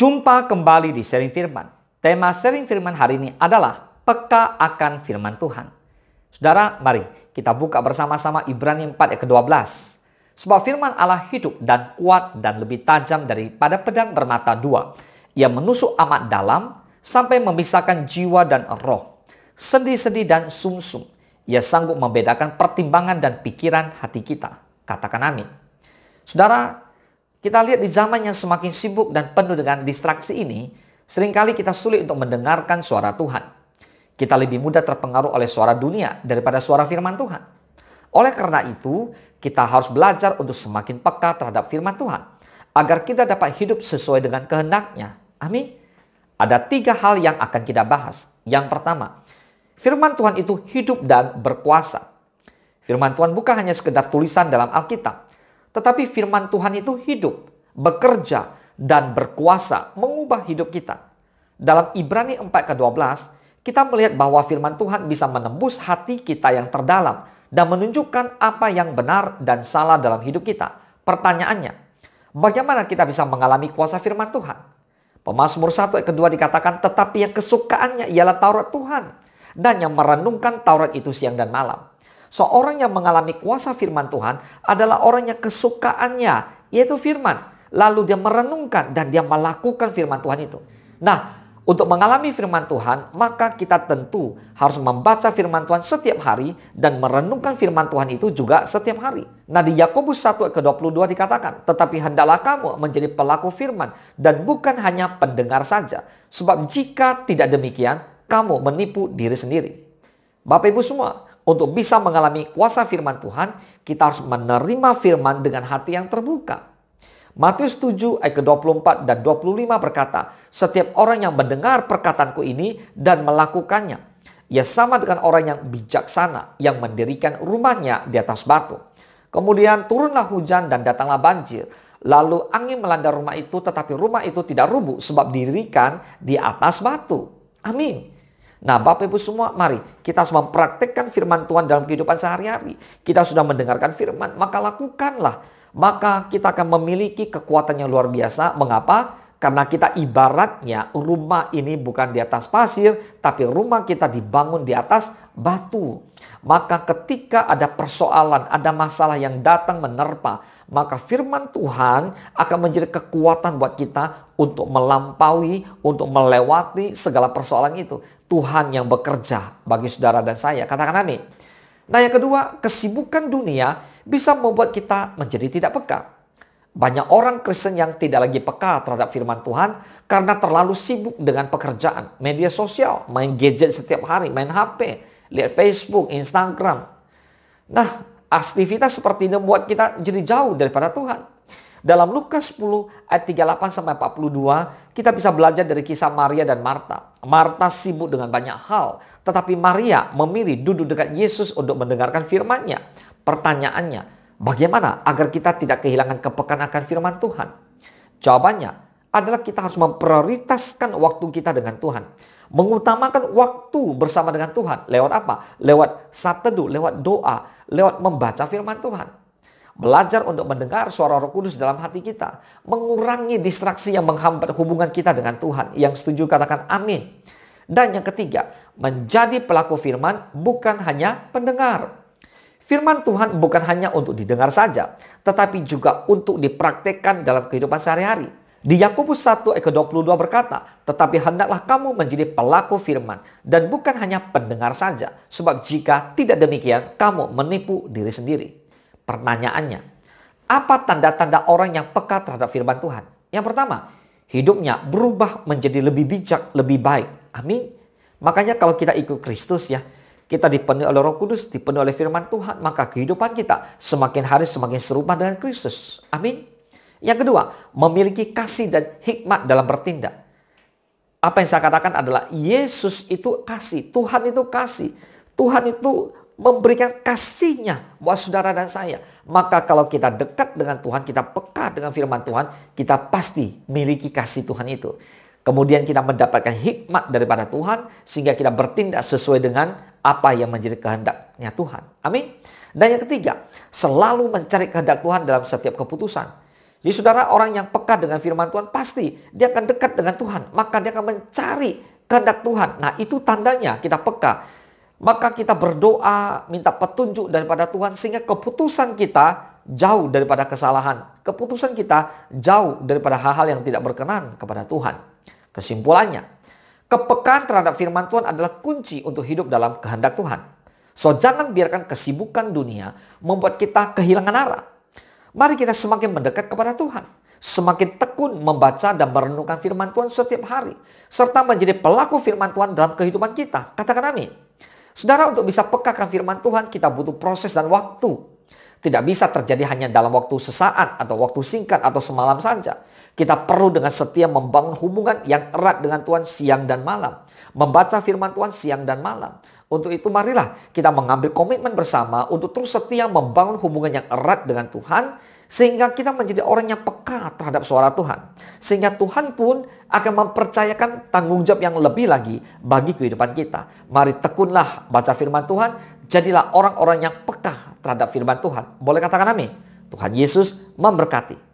Jumpa kembali di Sharing Firman. Tema Sharing Firman hari ini adalah peka akan firman Tuhan. Saudara, mari kita buka bersama-sama Ibrani 4 ayat ke-12. Sebab firman Allah hidup dan kuat dan lebih tajam daripada pedang bermata dua. Ia menusuk amat dalam sampai memisahkan jiwa dan roh, sendi-sendi dan sumsum. Ia sanggup membedakan pertimbangan dan pikiran hati kita. Katakan amin. Saudara, kita lihat di zaman yang semakin sibuk dan penuh dengan distraksi ini, seringkali kita sulit untuk mendengarkan suara Tuhan. Kita lebih mudah terpengaruh oleh suara dunia daripada suara firman Tuhan. Oleh karena itu, kita harus belajar untuk semakin peka terhadap firman Tuhan, agar kita dapat hidup sesuai dengan kehendak-Nya. Amin. Ada 3 hal yang akan kita bahas. Yang pertama, firman Tuhan itu hidup dan berkuasa. Firman Tuhan bukan hanya sekedar tulisan dalam Alkitab, tetapi firman Tuhan itu hidup, bekerja, dan berkuasa mengubah hidup kita. Dalam Ibrani 4 ke-12, kita melihat bahwa firman Tuhan bisa menembus hati kita yang terdalam dan menunjukkan apa yang benar dan salah dalam hidup kita. Pertanyaannya, bagaimana kita bisa mengalami kuasa firman Tuhan? Pemazmur 1 ayat kedua dikatakan, tetapi yang kesukaannya ialah Taurat Tuhan, dan yang merenungkan Taurat itu siang dan malam. Seorang yang mengalami kuasa firman Tuhan adalah orang yang kesukaannya, yaitu firman. Lalu dia merenungkan dan dia melakukan firman Tuhan itu. Nah, untuk mengalami firman Tuhan, maka kita tentu harus membaca firman Tuhan setiap hari dan merenungkan firman Tuhan itu juga setiap hari. Nah, di Yakobus 1 ayat ke-22 dikatakan, tetapi hendaklah kamu menjadi pelaku firman dan bukan hanya pendengar saja. Sebab jika tidak demikian, kamu menipu diri sendiri. Bapak Ibu semua, untuk bisa mengalami kuasa firman Tuhan, kita harus menerima firman dengan hati yang terbuka. Matius 7 ayat ke-24 dan 25 berkata, setiap orang yang mendengar perkataanku ini dan melakukannya, ia sama dengan orang yang bijaksana yang mendirikan rumahnya di atas batu. Kemudian turunlah hujan dan datanglah banjir. Lalu angin melanda rumah itu, tetapi rumah itu tidak rubuh sebab didirikan di atas batu. Amin. Nah, Bapak Ibu semua, mari kita harus mempraktikkan firman Tuhan dalam kehidupan sehari-hari. Kita sudah mendengarkan firman, maka lakukanlah. Maka kita akan memiliki kekuatan yang luar biasa. Mengapa? Karena kita ibaratnya rumah ini bukan di atas pasir, tapi rumah kita dibangun di atas batu. Maka ketika ada persoalan, ada masalah yang datang menerpa, maka firman Tuhan akan menjadi kekuatan buat kita untuk melampaui, untuk melewati segala persoalan itu. Tuhan yang bekerja bagi saudara dan saya. Katakan amin. Nah, yang kedua, kesibukan dunia bisa membuat kita menjadi tidak peka. Banyak orang Kristen yang tidak lagi peka terhadap firman Tuhan karena terlalu sibuk dengan pekerjaan, media sosial, main gadget setiap hari, main HP, lihat Facebook, Instagram. Nah, aktivitas seperti ini membuat kita jadi jauh daripada Tuhan. Dalam Lukas 10 ayat 38-42, kita bisa belajar dari kisah Maria dan Marta. Marta sibuk dengan banyak hal, tetapi Maria memilih duduk dekat Yesus untuk mendengarkan firman-Nya. Pertanyaannya, bagaimana agar kita tidak kehilangan kepekaan akan firman Tuhan? Jawabannya adalah kita harus memprioritaskan waktu kita dengan Tuhan. Mengutamakan waktu bersama dengan Tuhan. Lewat apa? Lewat saat teduh, lewat doa, lewat membaca firman Tuhan. Belajar untuk mendengar suara Roh Kudus dalam hati kita. Mengurangi distraksi yang menghambat hubungan kita dengan Tuhan. Yang setuju katakan amin. Dan yang ketiga, menjadi pelaku firman bukan hanya pendengar. Firman Tuhan bukan hanya untuk didengar saja, tetapi juga untuk dipraktekkan dalam kehidupan sehari-hari. Di Yakobus 1 ayat ke-22 berkata, tetapi hendaklah kamu menjadi pelaku firman dan bukan hanya pendengar saja. Sebab jika tidak demikian, kamu menipu diri sendiri. Pertanyaannya, apa tanda-tanda orang yang peka terhadap firman Tuhan? Yang pertama, hidupnya berubah menjadi lebih bijak, lebih baik. Amin. Makanya kalau kita ikut Kristus ya, kita dipenuhi oleh Roh Kudus, dipenuhi oleh firman Tuhan, maka kehidupan kita semakin hari semakin serupa dengan Kristus. Amin. Yang kedua, memiliki kasih dan hikmat dalam bertindak. Apa yang saya katakan adalah Yesus itu kasih, Tuhan itu kasih. Tuhan itu memberikan kasih-Nya buat saudara dan saya. Maka kalau kita dekat dengan Tuhan, kita peka dengan firman Tuhan, kita pasti miliki kasih Tuhan itu. Kemudian kita mendapatkan hikmat daripada Tuhan, sehingga kita bertindak sesuai dengan apa yang menjadi kehendaknya Tuhan. Amin. Dan yang ketiga, selalu mencari kehendak Tuhan dalam setiap keputusan. Jadi saudara, orang yang peka dengan firman Tuhan pasti dia akan dekat dengan Tuhan. Maka dia akan mencari kehendak Tuhan. Nah, itu tandanya kita peka. Maka kita berdoa, minta petunjuk daripada Tuhan sehingga keputusan kita jauh daripada kesalahan. Keputusan kita jauh daripada hal-hal yang tidak berkenan kepada Tuhan. Kesimpulannya, kepekaan terhadap firman Tuhan adalah kunci untuk hidup dalam kehendak Tuhan. So, jangan biarkan kesibukan dunia membuat kita kehilangan arah. Mari kita semakin mendekat kepada Tuhan. Semakin tekun membaca dan merenungkan firman Tuhan setiap hari. Serta menjadi pelaku firman Tuhan dalam kehidupan kita. Katakan amin. Saudara, untuk bisa pekakan firman Tuhan, kita butuh proses dan waktu. Tidak bisa terjadi hanya dalam waktu sesaat atau waktu singkat atau semalam saja. Kita perlu dengan setia membangun hubungan yang erat dengan Tuhan siang dan malam. Membaca firman Tuhan siang dan malam. Untuk itu marilah kita mengambil komitmen bersama untuk terus setia membangun hubungan yang erat dengan Tuhan. Sehingga kita menjadi orang yang peka terhadap suara Tuhan. Sehingga Tuhan pun akan mempercayakan tanggung jawab yang lebih lagi bagi kehidupan kita. Mari tekunlah baca firman Tuhan. Jadilah orang-orang yang peka terhadap firman Tuhan. Boleh katakan amin. Tuhan Yesus memberkati.